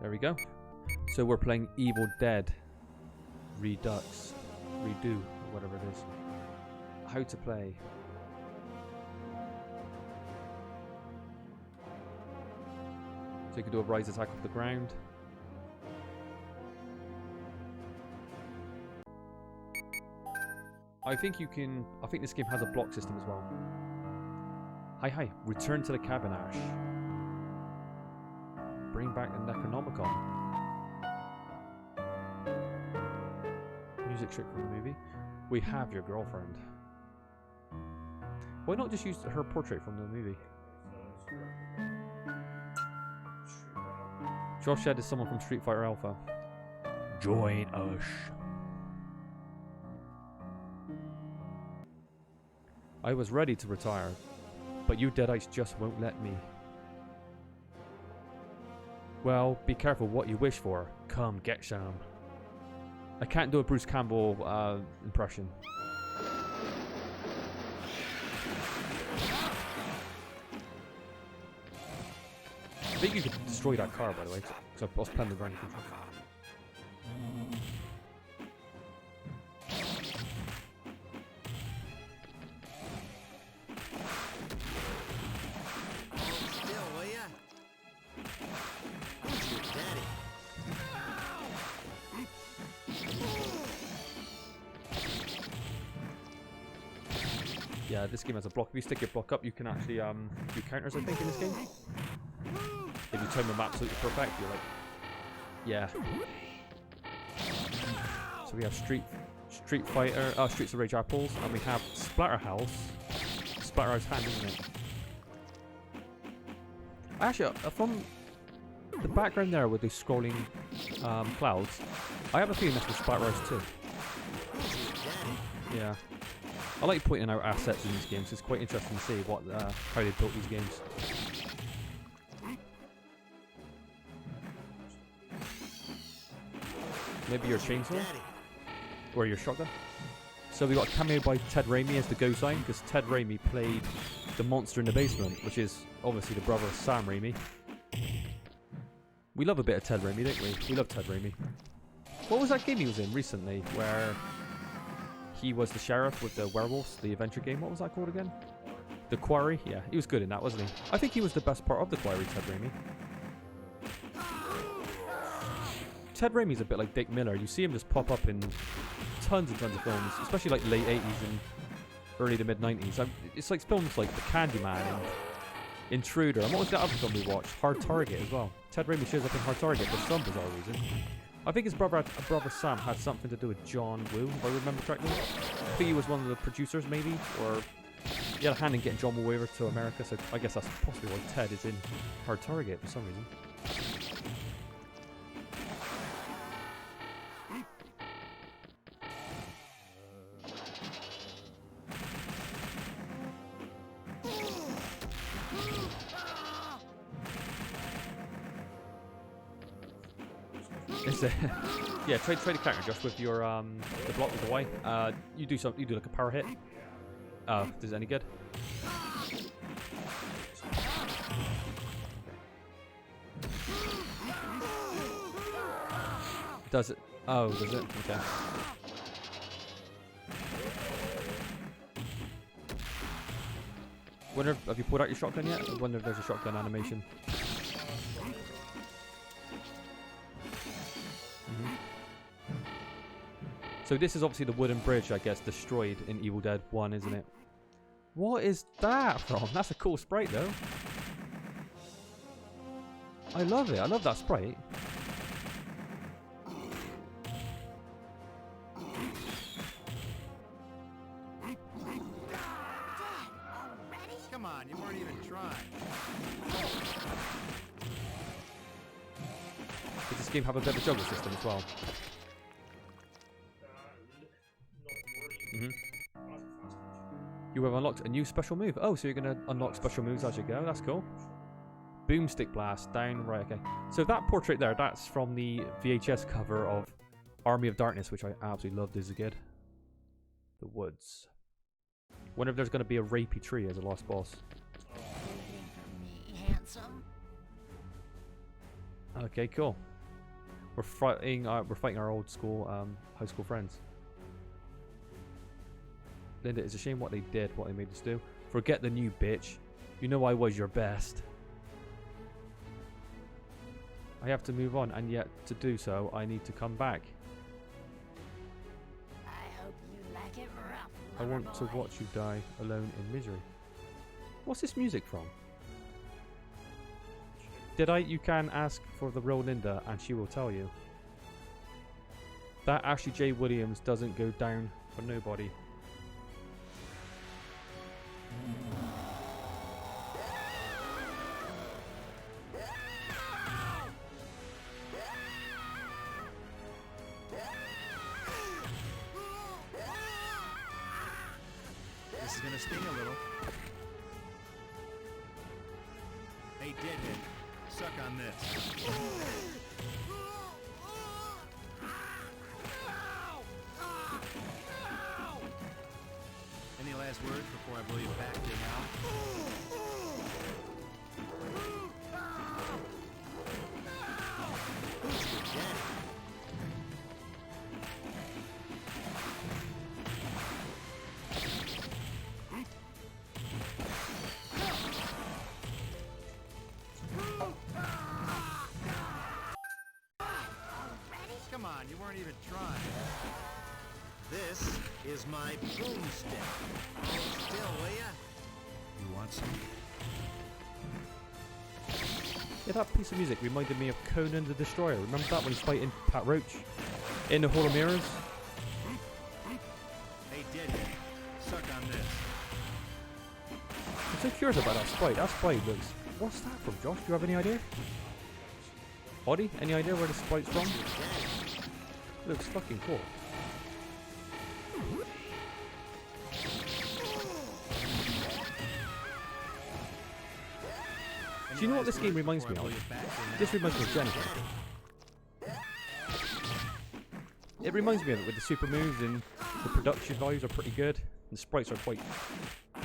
There we go. So we're playing Evil Dead Redux, Redo, or whatever it is. How to play. So you can do a rise attack off the ground. I think you can. I think this game has a block system as well. Hi. Return to the cabin, Ash. Bring back the Necronomicon. Music trick from the movie. We have your girlfriend. Why not just use her portrait from the movie? Josh Shed is someone from Street Fighter Alpha. Join us. I was ready to retire, but you Deadites just won't let me. Well, be careful what you wish for. Come, get some. I can't do a Bruce Campbell impression. I think you could destroy that car, by the way, because I was playing the ground control. Yeah, this game has a block. If you stick your block up, you can actually do counters, I think, in this game. If you time them absolutely perfect, you're like, yeah. So we have Street Fighter, Streets of Rage Apples, and we have Splatterhouse. Splatterhouse hand, isn't it? Actually, from the background there with the scrolling clouds, I have a feeling that's for Splatterhouse too. Yeah. I like pointing out assets in these games. It's quite interesting to see what how they built these games. Maybe your chainsaw? Or your shotgun? So we got a cameo by Ted Raimi as the go sign, because Ted Raimi played the monster in the basement, which is obviously the brother of Sam Raimi. We love a bit of Ted Raimi, don't we? We love Ted Raimi. What was that game he was in recently, where he was the sheriff with the werewolves, the adventure game? What was that called again? The Quarry? Yeah, he was good in that, wasn't he? I think he was the best part of the Quarry, Ted Raimi. Ted Raimi's a bit like Dick Miller. You see him just pop up in tons and tons of films, especially like late 80s and early to mid 90s. It's like films like The Candyman and Intruder. And what was that other film we watched? Hard Target as well. Ted Raimi shows up in Hard Target for some bizarre reason. I think his brother Sam had something to do with John Woo, if I remember correctly. I think he was one of the producers, maybe, or he had a hand in getting John Woo over to America. So I guess that's possibly why Ted is in Hard Target for some reason. Yeah, try to counter Josh with your the block with the Y. You do like a power hit. Does it any good? Does it? Oh, does it? Okay. Have you pulled out your shotgun yet? I wonder if there's a shotgun animation. So this is obviously the wooden bridge that gets destroyed in Evil Dead 1, isn't it? What is that from? That's a cool sprite though. I love it. I love that sprite. Come on, you weren't even trying. Does this game have a bit of a juggle system as well? You have unlocked a new special move. Oh, so you're going to unlock special moves as you go. That's cool. Boomstick blast down. Right, okay. So that portrait there, that's from the VHS cover of Army of Darkness, which I absolutely loved as a kid. The woods. Wonder if there's going to be a rapey tree as a last boss. Handsome. Okay, cool. We're fighting our old school, high school friends. Linda, it's a shame what they did, what they made us do. Forget the new bitch. You know I was your best. I have to move on, and yet to do so, I need to come back. I hope you like it rough. I want to watch you die alone in misery. What's this music from? You can ask for the real Linda, and she will tell you. That Ashley J. Williams doesn't go down for nobody. This is gonna sting a little. Hey, deadhead, suck on this. Any last words before I blow you back to your mouth? Who's your daddy? Come on, you weren't even trying. This is my boomstick. Still, will ya? You want some? Yeah, that piece of music reminded me of Conan the Destroyer. Remember that when he's fighting Pat Roach in the Hall of Mirrors? Hey, deadhead, suck on this. I'm so curious about that sprite. That sprite looks... What's that from, Josh? Do you have any idea? Oddy, any idea where the sprite's from? Looks fucking cool. Do you know what this game reminds me of? This reminds me of Jennifer. It reminds me of it with the super moves, and the production values are pretty good. And the sprites are quite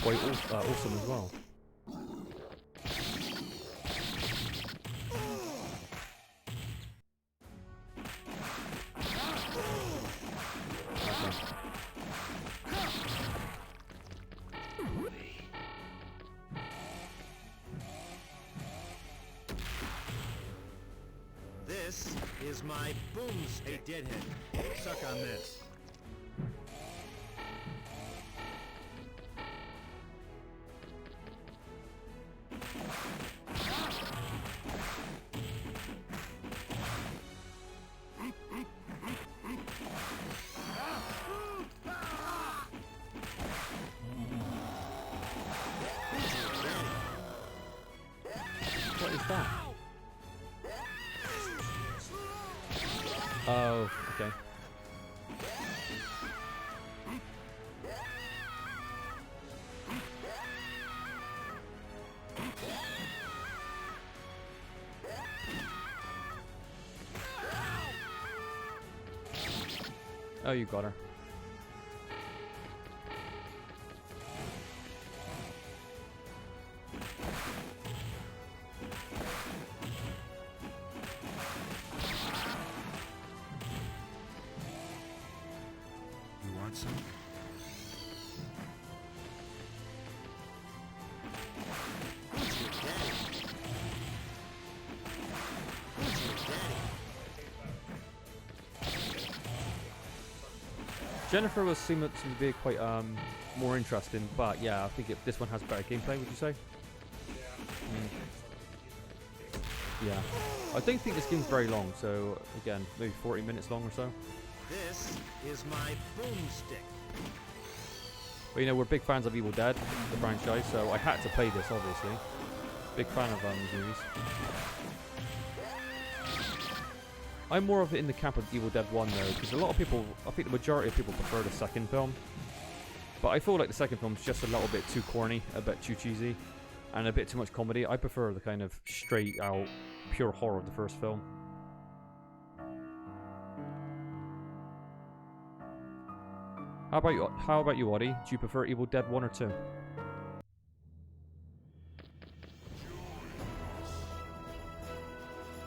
awesome as well. This is my boomstick. Hey, deadhead, suck on this. What is that? Oh, okay. Oh, you got her. You want some? Who's your daddy? Who's your daddy? Jennifer was seemed to be quite more interesting, but yeah, I think this one has better gameplay. Would you say? Yeah, I don't think this game's very long. So again, maybe 40 minutes long or so. This is my boomstick. But you know, we're big fans of Evil Dead, the franchise, so I had to play this, obviously. Big fan of these movies. I'm more of it in the camp of Evil Dead 1 though, because a lot of people, I think the majority of people prefer the second film. But I feel like the second film's just a little bit too corny, a bit too cheesy, and a bit too much comedy. I prefer the kind of straight out, pure horror of the first film. How about you, Oddy? Do you prefer Evil Dead 1 or 2?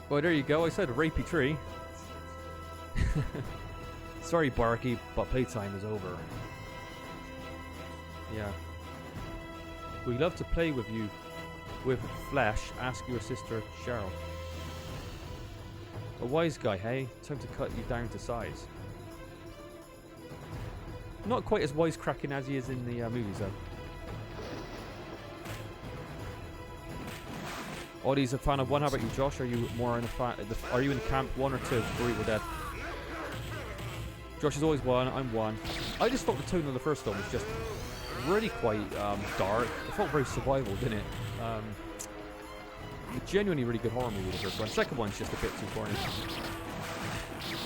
Well, there you go. I said a rapey tree. Sorry, Barky, but playtime is over. Yeah. We love to play with you. With Flash, ask your sister Cheryl. A wise guy, hey? Time to cut you down to size. Not quite as wisecracking as he is in the movies, though. Oddie's a fan of 1. How about you, Josh? Are you more in a fan? Are you in camp 1 or 2 for Evil Dead? Josh is always 1. I'm 1. I just thought the tone of the first film was just really quite dark. It felt very survival, didn't it? A genuinely really good horror movie, the first one. The second one's just a bit too corny.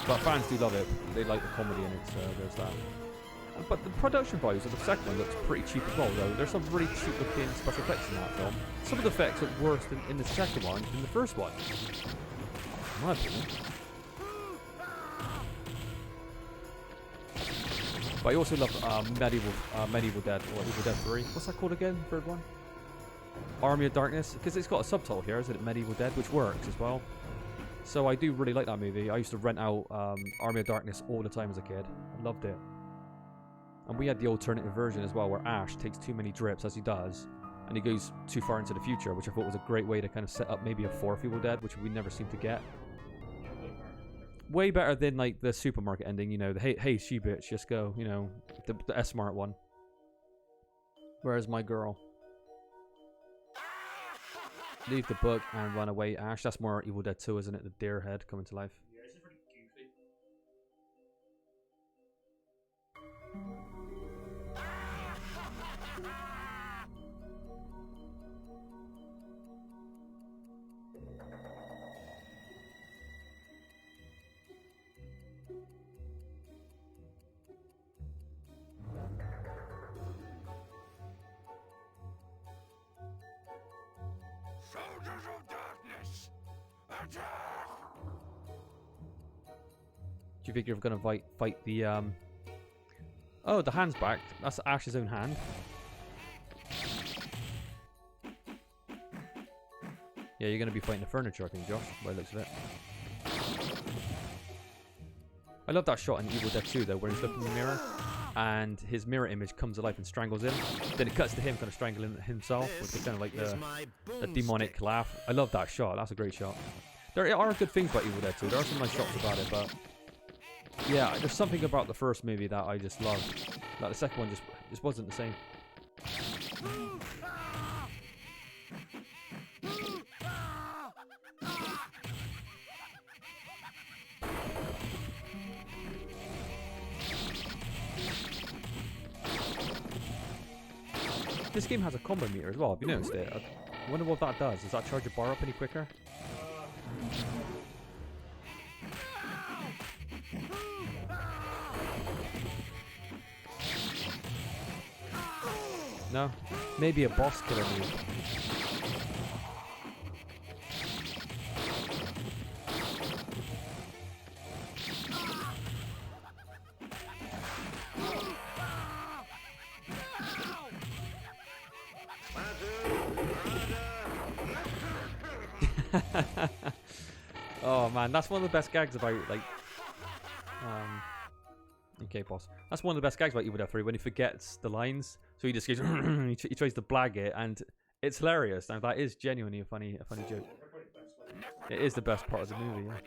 But fans do love it. They like the comedy in it, so there's that. But the production values of the second one looks pretty cheap as well, though. There's some really cheap looking special effects in that film. Some of the effects look worse in the second one than the first one. In my opinion. But I also love Medieval Dead, or Evil Dead 3. What's that called again, third one? Army of Darkness, because it's got a subtitle here, isn't it? Medieval Dead, which works as well. So I do really like that movie. I used to rent out Army of Darkness all the time as a kid. I loved it. And we had the alternative version as well, where Ash takes too many drips, as he does, and he goes too far into the future, which I thought was a great way to kind of set up maybe a 4th Evil Dead, which we never seem to get. Way better than like the supermarket ending, you know, the hey she bitch, just go, you know, the S-smart one. Where's my girl? Leave the book and run away, Ash. That's more Evil Dead 2, isn't it? The deer head coming to life. Yeah, it's pretty goofy. Soldiers of darkness, attack! Do you think you're gonna fight the Oh, the hand's back. That's Ash's own hand. Yeah, you're gonna be fighting the furniture, I think, Josh, by the looks of it. I love that shot in Evil Dead 2 though, where he's looking in the mirror and his mirror image comes to life and strangles him. Then it cuts to him kind of strangling himself with the kind of like the demonic laugh. I love that shot. That's a great shot. There are good things about Evil Dead 2. There are some nice shots about it, but yeah, there's something about the first movie that I just love. Like the second one just wasn't the same. This game has a combo meter as well. Have you noticed it? I wonder what that does. Does that charge your bar up any quicker? No? Maybe a boss killer move. Oh man, that's one of the best gags about like okay, boss. That's one of the best gags about Evil Dead 3 when he forgets the lines. So he just goes he tries to blag it and it's hilarious. Now that is genuinely a funny joke. It is the best part of the movie, yeah.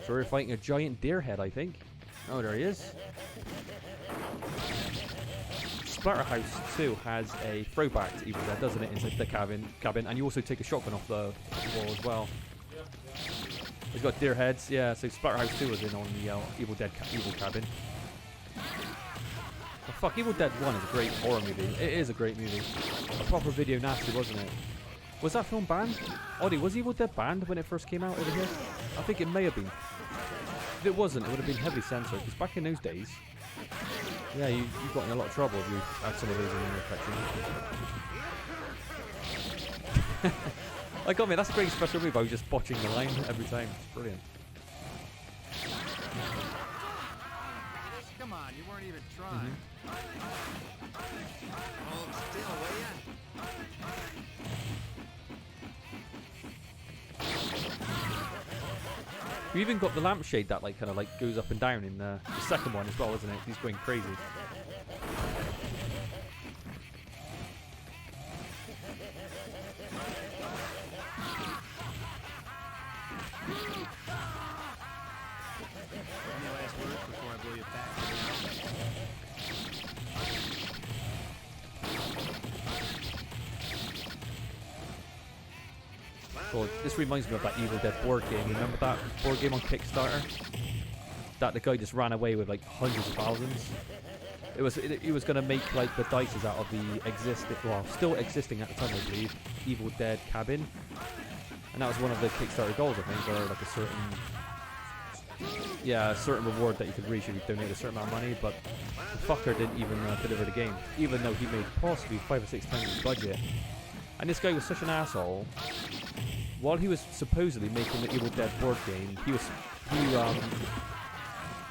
So we're fighting a giant deer head, I think. Oh, there he is. Splatterhouse 2 has a throwback to Evil Dead, doesn't it? Inside the cabin, and you also take a shotgun off the wall as well. He's got deer heads, yeah. So Splatterhouse 2 was in on the Evil Dead evil cabin. Oh, fuck, Evil Dead 1 is a great horror movie. It is a great movie. A proper video nasty, wasn't it? Was that film banned? Oddie, was Evil Dead banned when it first came out over here? I think it may have been. If it wasn't, it would have been heavily censored. Because back in those days, yeah, you got in a lot of trouble if you had some of those in your collection. Like, I mean, that's a great special move. I was just botching the line every time. It's brilliant. Come on, you weren't even trying. Hold still, will ya? You even got the lampshade that like kind of like goes up and down in the second one as well, isn't it? He's going crazy. Any last words before I blow you back? God, this reminds me of that Evil Dead board game. Remember that board game on Kickstarter? That the guy just ran away with like hundreds of thousands. He was gonna make like the dices out of the still existing at the time, I believe, Evil Dead cabin, and that was one of the Kickstarter goals, I think, or like a certain reward that you could reach if you donate a certain amount of money. But the fucker didn't even deliver the game, even though he made possibly 5 or 6 times his budget. And this guy was such an asshole. While he was supposedly making the Evil Dead board game, he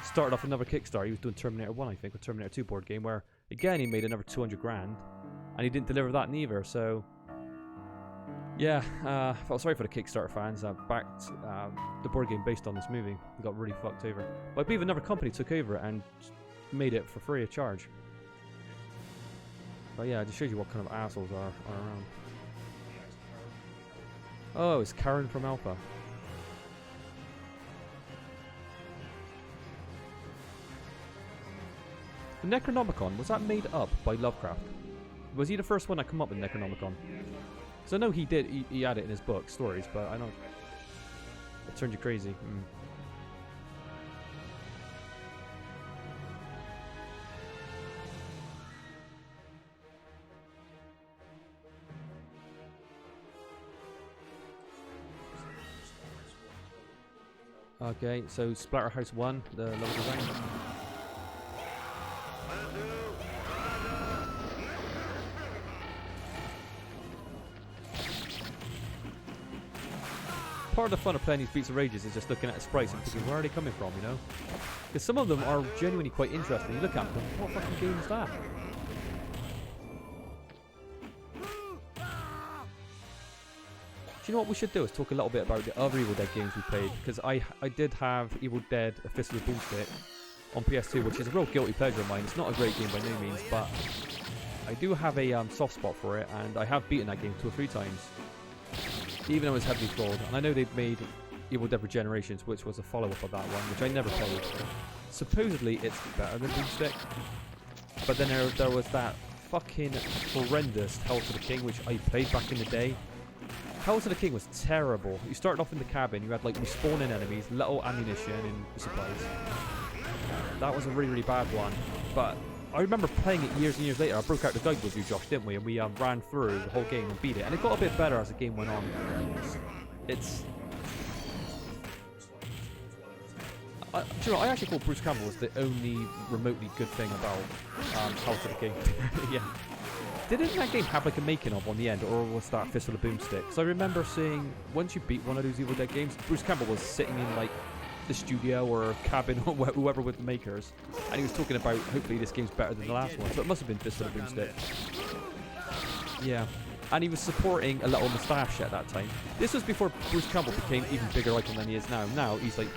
started off another Kickstarter. He was doing Terminator 1, I think, or Terminator 2 board game, where again he made another 200 grand, and he didn't deliver that neither. So yeah, felt sorry for the Kickstarter fans that backed the board game based on this movie. He got really fucked over. But I believe another company took over and made it for free of charge. But yeah, it just shows you what kind of assholes are around. Oh, it's Karen from Alpha. The Necronomicon, was that made up by Lovecraft? Was he the first one that come up with Necronomicon? So I know he did, he had it in his book, stories, but I know it turned you crazy. Okay, so Splatterhouse 1, the level design. Part of the fun of playing these Beats of Rages is just looking at the sprites and thinking, where are they coming from, you know? Because some of them are genuinely quite interesting. You look at them, what fucking game is that? Do you know what we should do is talk a little bit about the other Evil Dead games we played, because I did have Evil Dead A Fist of the Boomstick on PS2, which is a real guilty pleasure of mine. It's not a great game by no means, but I do have a soft spot for it, and I have beaten that game 2 or 3 times, even though it's heavily flawed. And I know they've made Evil Dead Regenerations, which was a follow-up of that one, which I never played. Supposedly it's better than Boomstick, but then there was that fucking horrendous Hell to the King, which I played back in the day. Hell to the King was terrible. You started off in the cabin, you had like respawning enemies, little ammunition and supplies. That was a really, really bad one. But I remember playing it years and years later. I broke out the guide with you, Josh, didn't we? And we ran through the whole game and beat it. And it got a bit better as the game went on. It's... do you know, I actually thought Bruce Campbell was the only remotely good thing about Hell to the King. Yeah. Didn't that game have like a making of on the end, or was that Fist of the Boomstick? Because I remember seeing, once you beat one of those Evil Dead games, Bruce Campbell was sitting in like the studio or cabin or whoever with the makers, and he was talking about hopefully this game's better than the last one. So it must have been Fist of the Boomstick. Yeah. And he was supporting a little moustache at that time. This was before Bruce Campbell became even bigger icon than he is now. Now he's like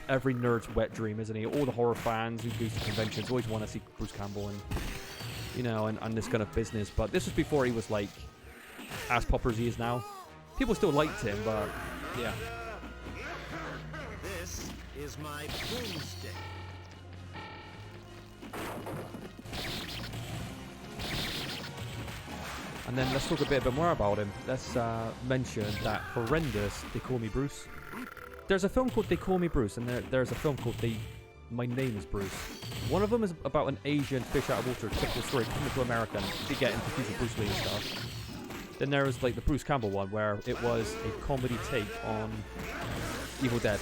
every nerd's wet dream, isn't he? All the horror fans who go to conventions always want to see Bruce Campbell and, you know, and this kind of business. But this was before he was like as popular as he is now. People still liked him, but yeah. This is my boomstick. And then let's talk a bit more about him. Let's mention that horrendous They Call Me Bruce. There's a film called They Call Me Bruce, and there's a film called My Name is Bruce. One of them is about an Asian fish out of water, typical story, coming to America and to get into Bruce Lee and stuff. Then there was like the Bruce Campbell one, where it was a comedy take on Evil Dead,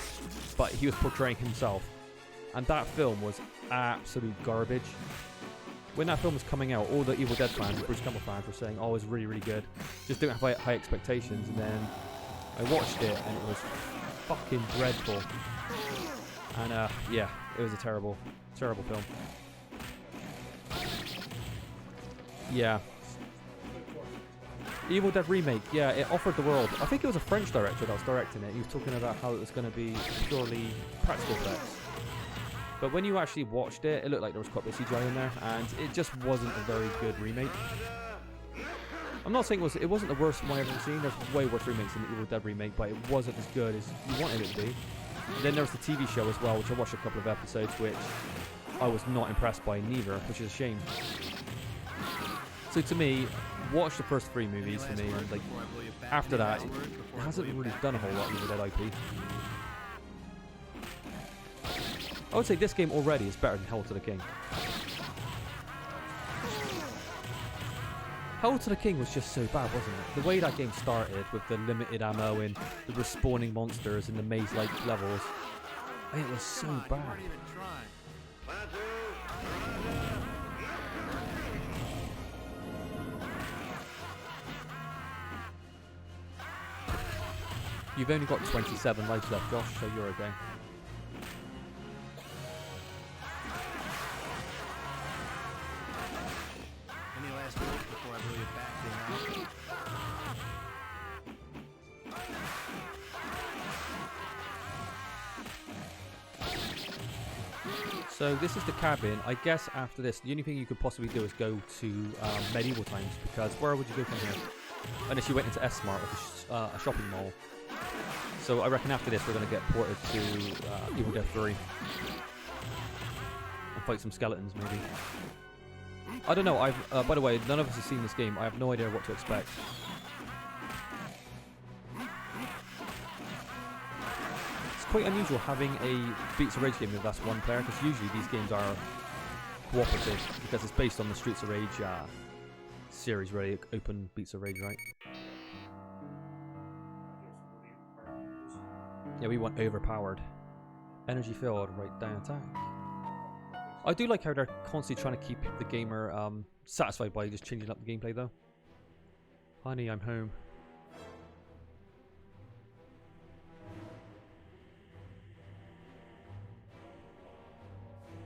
but he was portraying himself. And that film was absolute garbage. When that film was coming out, all the Evil Dead fans, Bruce Campbell fans, were saying, oh, it's really, really good. Just don't have high expectations. And then I watched it, and it was fucking dreadful. And yeah, it was a terrible, terrible film. Evil Dead Remake, yeah, it offered the world. I think it was a French director that was directing it. He was talking about how it was going to be purely practical effects. But when you actually watched it, it looked like there was quite a bit of CGI in there, and it just wasn't a very good remake. I'm not saying it wasn't the worst one I've ever seen. There's way worse remakes than the Evil Dead remake, but it wasn't as good as you wanted it to be. And then there was the TV show as well, which I watched a couple of episodes, which I was not impressed by neither, which is a shame. So to me, watch the first 3 movies for me, and like after that, it hasn't really done a whole lot with that IP. I would say this game already is better than Hell to the King. Hell to the King was just so bad, wasn't it? The way that game started with the limited ammo and the respawning monsters and the maze-like levels, it was so bad. You've only got 27 lives left, Josh, so you're okay. Any last words before I blow you back down? So this is the cabin. I guess after this, the only thing you could possibly do is go to medieval times, because where would you go from here? Unless you went into S-Mart, or a shopping mall. So I reckon after this we're going to get ported to Evil Dead 3. And fight some skeletons, maybe. I don't know, by the way, none of us have seen this game. I have no idea what to expect. It's quite unusual having a Beats of Rage game with that's one player, because usually these games are cooperative, because it's based on the Streets of Rage series, really. Open Beats of Rage, right? Yeah, we want overpowered. Energy filled, right down attack. I do like how they're constantly trying to keep the gamer satisfied by just changing up the gameplay though. Honey, I'm home.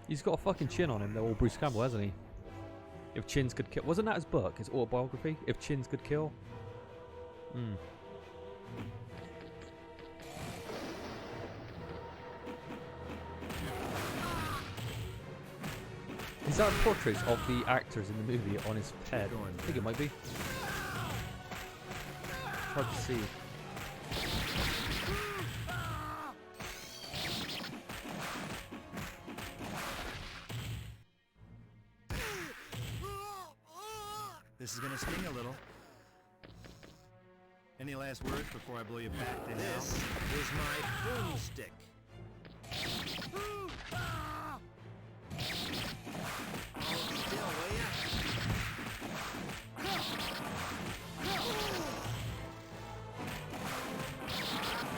He's got a fucking chin on him though, old Bruce Campbell, hasn't he? If chins could kill. Wasn't that his book, his autobiography? If chins could kill? Hmm. Is that a portrait of the actors in the movie on his head? I think it might be. It's hard to see. This is gonna sting a little. Any last words before I blow you back to hell? This is my boomstick.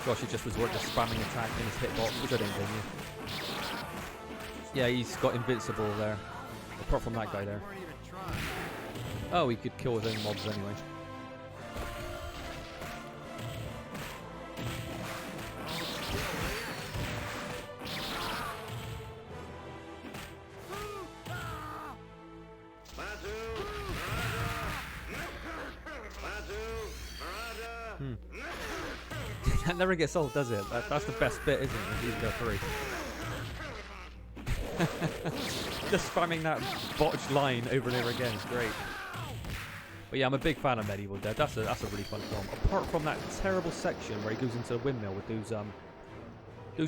Gosh, he just resorted to spamming attack in his hitbox, which I don't blame you. Yeah, he's got invincible there. Apart from that guy there. Oh, he could kill his own mobs anyway. That never gets old, does it? That's the best bit, isn't it? Evil Dead 3. Just spamming that botched line over and over again is great. But yeah, I'm a big fan of Medieval Dead. That's a really fun film. Apart from that terrible section where he goes into a windmill with those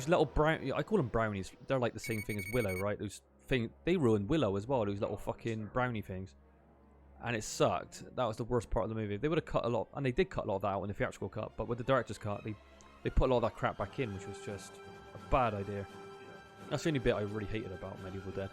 little brown, I call them brownies. They're like the same thing as Willow, right? Those thing they ruined Willow as well. Those little fucking brownie things. And it sucked. That was the worst part of the movie. They would have cut a lot, and they did cut a lot of that out in the theatrical cut, but with the director's cut, they put a lot of that crap back in, which was just a bad idea. That's the only bit I really hated about Medieval Dead.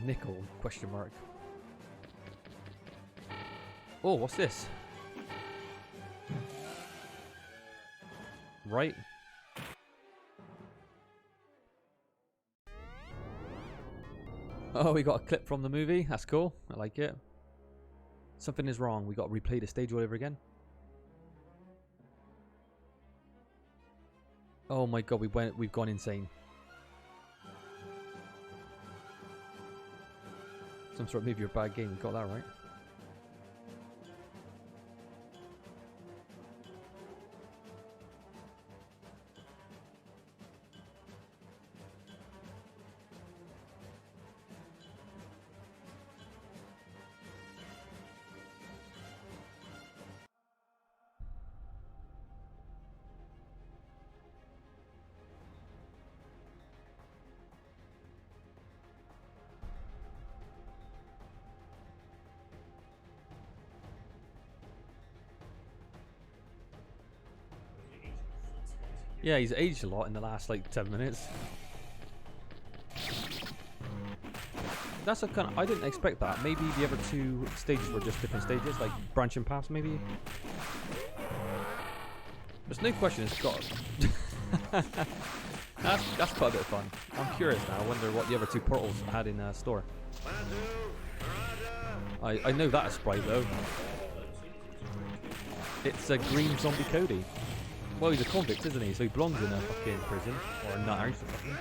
Nickel, question mark. Oh, what's this? Right. Oh, we got a clip from the movie. That's cool. I like it. Something is wrong. We got to replay the stage all over again. Oh my god, we've gone insane. Some sort of movie or bad game. We got that right. Yeah, he's aged a lot in the last like 10 minutes. That's a kind of, I didn't expect that. Maybe the other two stages were just different stages, like branching paths maybe. There's no question it's got. that's quite a bit of fun. I'm curious now. I wonder what the other two portals had in store. I know that sprite though. It's a green zombie Cody. Well, he's a convict, isn't he? So he belongs in a fucking prison or a nut house or something.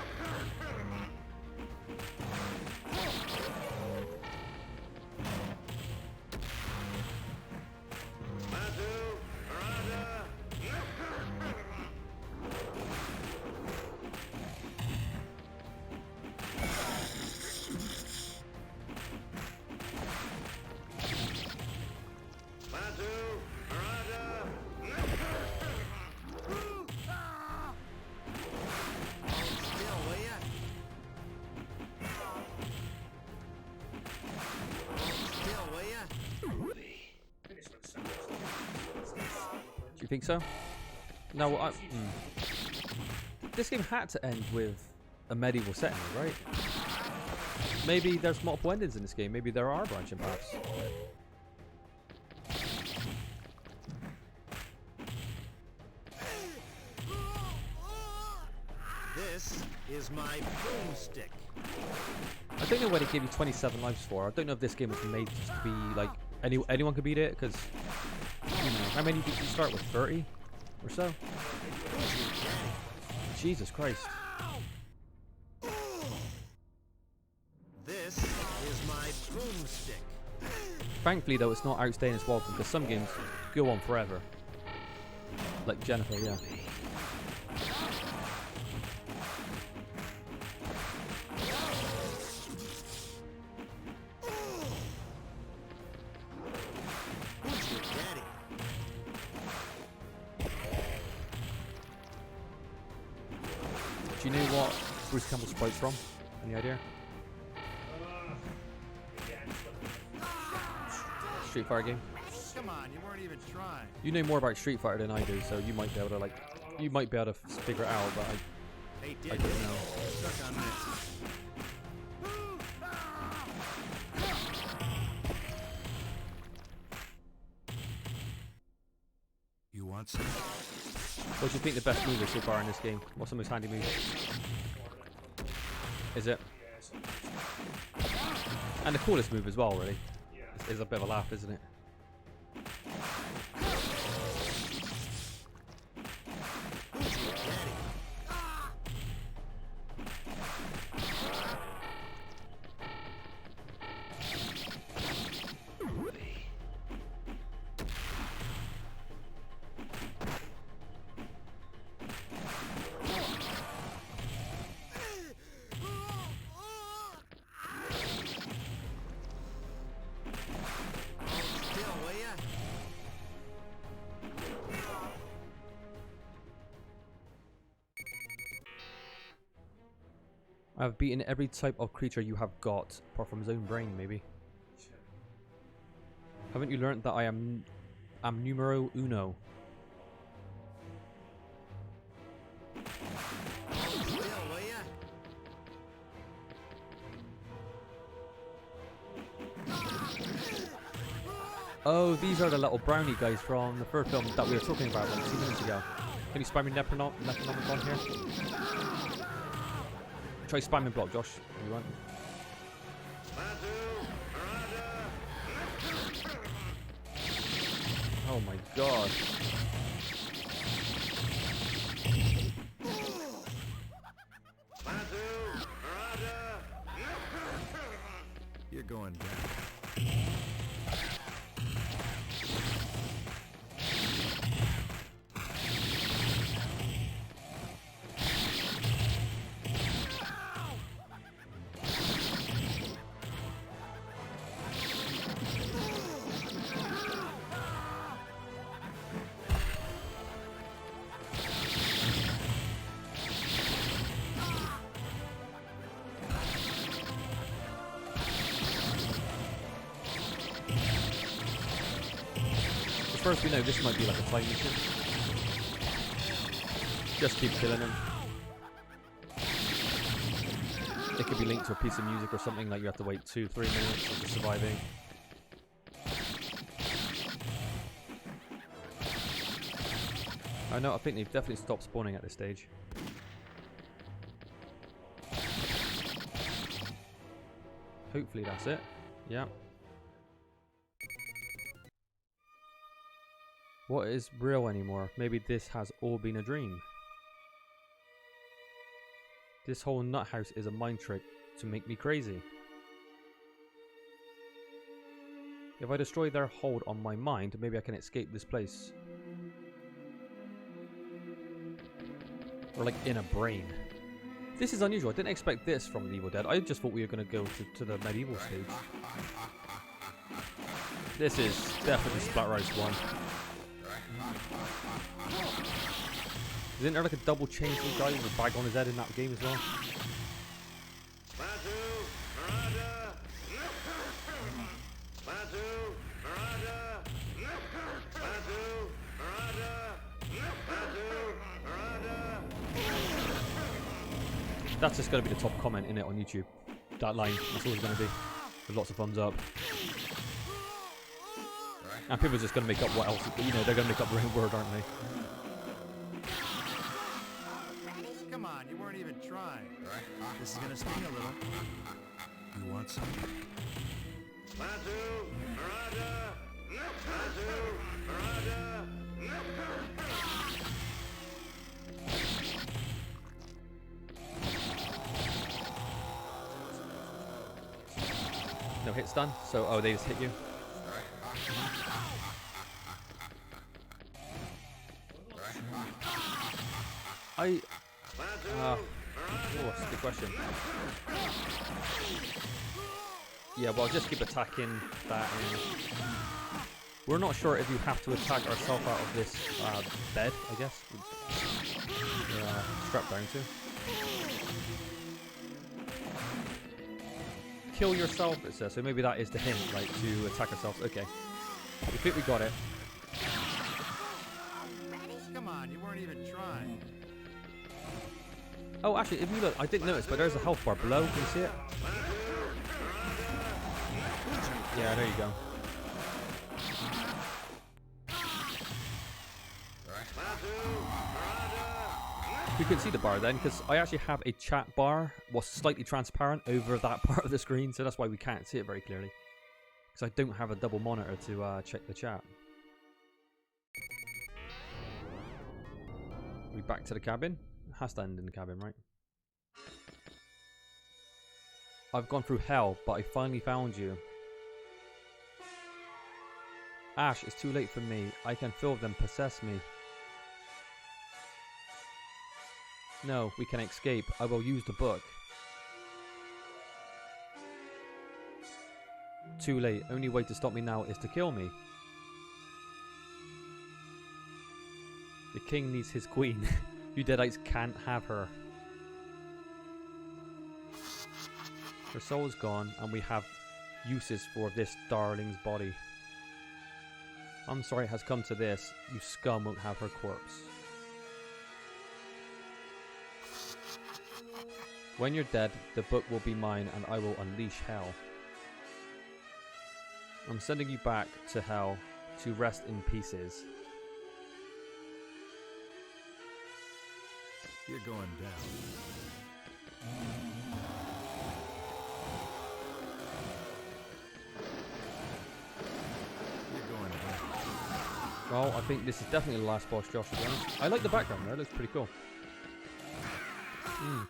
Do you think so? No, this game had to end with a medieval setting, right? Maybe there's multiple endings in this game. Maybe there are branching paths. This is my broomstick. I don't know what it gave you 27 lives for. I don't know if this game was made just to be like anyone could beat it, because you know, how many did you start with? 30 or so? Jesus Christ. This is my broomstick. Thankfully though, it's not outstaying its welcome, because some games go on forever. Like Jennifer, yeah. Do you know what Bruce Campbell's sprite's from? Any idea? Street Fighter game. Come on, you weren't even trying. You know more about Street Fighter than I do, so you might be able to figure it out, but Hey, I don't know. Stuck on this. You want some? What do you think the best move is so far in this game? What's the most handy move? Is it? And the coolest move as well, really. It's a bit of a laugh, isn't it? I've beaten every type of creature you have got, apart from his own brain, maybe. Haven't you learned that I am numero uno? Oh, these are the little brownie guys from the first film that we were talking about like 2 minutes ago. Can you spam me Necronomicon here? Try spamming block, Josh, if you want. god. You're going down. As far as we know, this might be like a time mission. Just keep killing him. It could be linked to a piece of music or something, like you have to wait 2-3 minutes for surviving. I know, I think they've definitely stopped spawning at this stage. Hopefully that's it. Yeah. What is real anymore? Maybe this has all been a dream. This whole nut house is a mind trick to make me crazy. If I destroy their hold on my mind, maybe I can escape this place. Or like in a brain. This is unusual. I didn't expect this from the Evil Dead. I just thought we were going to go to the medieval stage. This is definitely Splatterhouse 1. Isn't there like a double chainsaw guy with a bag on his head in that game as well? That's just going to be the top comment in it on YouTube. That line, that's all it's going to be. With lots of thumbs up. And people are just going to make up what else, you know, they're going to make up their own word, aren't they? Come on, you weren't even trying. This is gonna sting a little. You want some? No hit stun, so oh, they just hit you. Oh, that's a good question. Yeah, well, just keep attacking that. We're not sure if you have to attack ourselves out of this bed, I guess. We're strapped down to. Kill yourself, it says, so maybe that is the hint, like, to attack ourselves. Okay. We think we got it. Come on, you weren't even trying. Oh, actually, if you look, I didn't notice, but there's a health bar below. Can you see it? Yeah, there you go. You can see the bar then, because I actually have a chat bar was slightly transparent over that part of the screen, so that's why we can't see it very clearly. Because I don't have a double monitor to check the chat. We back to the cabin. Has to end in the cabin, right? I've gone through hell, but I finally found you. Ash, it's too late for me. I can feel them possess me. No, we can escape. I will use the book. Too late. Only way to stop me now is to kill me. The king needs his queen. You Deadites can't have her. Her soul is gone, and we have uses for this darling's body. I'm sorry it has come to this. You scum won't have her corpse. When you're dead, the book will be mine, and I will unleash hell. I'm sending you back to hell to rest in pieces. You're going down. You're going down. Well, I think this is definitely the last boss, Josh, to be honest. I like the background there, it looks pretty cool. Mm.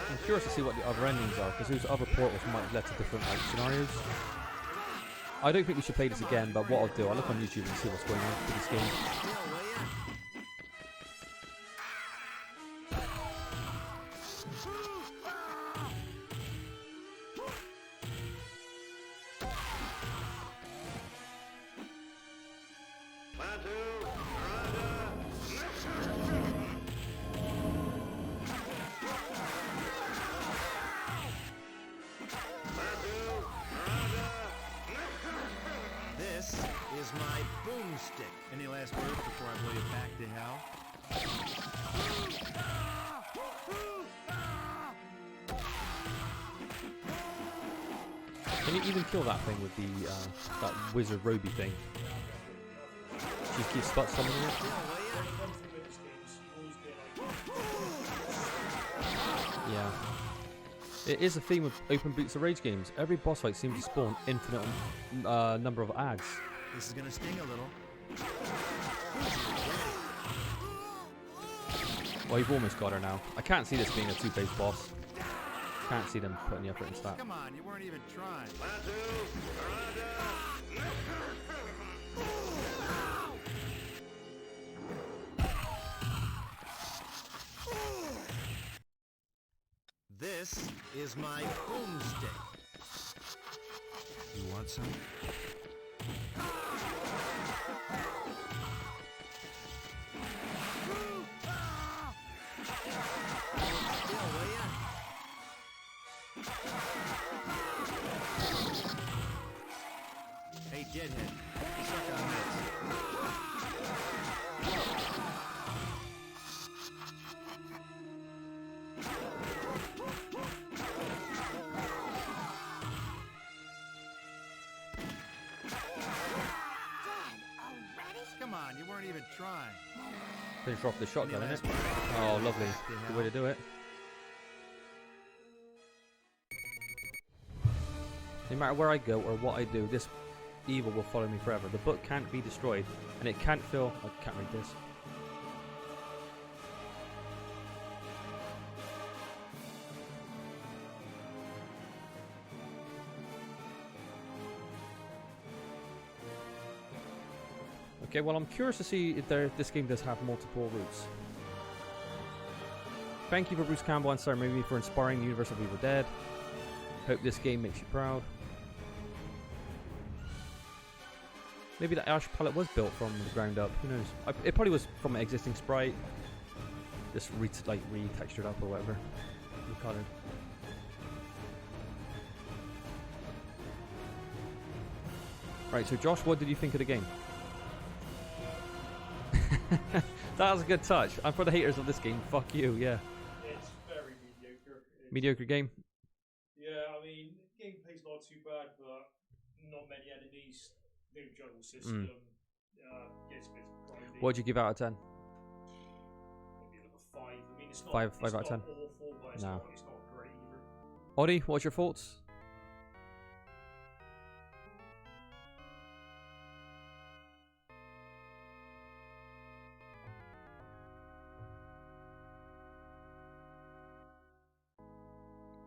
I'm curious to see what the other endings are, because those other portals might have led to different like scenarios. I don't think we should play this again, but what I'll do, I'll look on YouTube and see what's going on with this game. This is my boomstick. Any last words before I blow you back to hell? Can you even kill that thing with the that wizard Roby thing? She keeps spot summoning it. Yeah. It is a theme of open boots of rage games. Every boss fight seems to spawn infinite number of ads. This is gonna sting a little. Well, you've almost got her now. I can't see this being a two-phase boss. Can't see them putting the effort into that. Come on, you weren't even trying. This is my boomstick. You want some? Still, will ya? Hey, Deadhead, suck on this. Come on, you weren't even trying. Finish her off the shotgun, isn't it? Oh, lovely. Good way to do it. No matter where I go or what I do, this evil will follow me forever. The book can't be destroyed, and it can't feel... I can't read this. Okay, well, I'm curious to see if this game does have multiple routes. Thank you for Bruce Campbell and Sarah Movie for inspiring the universe of Evil Dead. Hope this game makes you proud. Maybe the Ash palette was built from the ground up. Who knows? It probably was from an existing sprite, just retextured up or whatever. Recolored. Right. So, Josh, what did you think of the game? That was a good touch. And for the haters of this game, fuck you. Yeah. It's very mediocre. Mediocre game. Yeah, I mean, gameplay's not too bad, but not many enemies. No juggle system. Yeah, it's a bit grindy. What'd you give out of 10? Maybe like a 5. I mean, it's not Five it's out of 10? not awful, but it's, No. it's not great either. Oddy, what's your thoughts?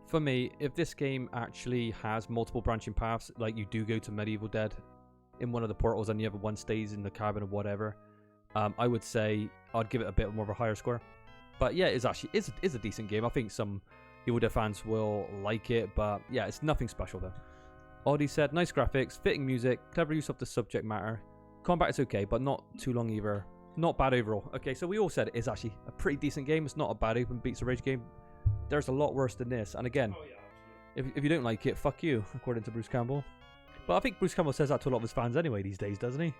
For me, if this game actually has multiple branching paths, like you do go to Medieval Dead in one of the portals and the other one stays in the cabin or whatever, I would say I'd give it a bit more of a higher score. But yeah, it's actually is a decent game. I think some Evil Dead fans will like it, but yeah, it's nothing special though. Audie said, nice graphics, fitting music, clever use of the subject matter, Combat is okay, but not too long either. Not bad overall. Okay, so we all said it is actually a pretty decent game. It's not a bad open Beats of Rage game. There's a lot worse than this. And again, Oh yeah, absolutely. if you don't like it, fuck you, according to Bruce Campbell. But I think Bruce Campbell says that to a lot of his fans anyway these days, doesn't he?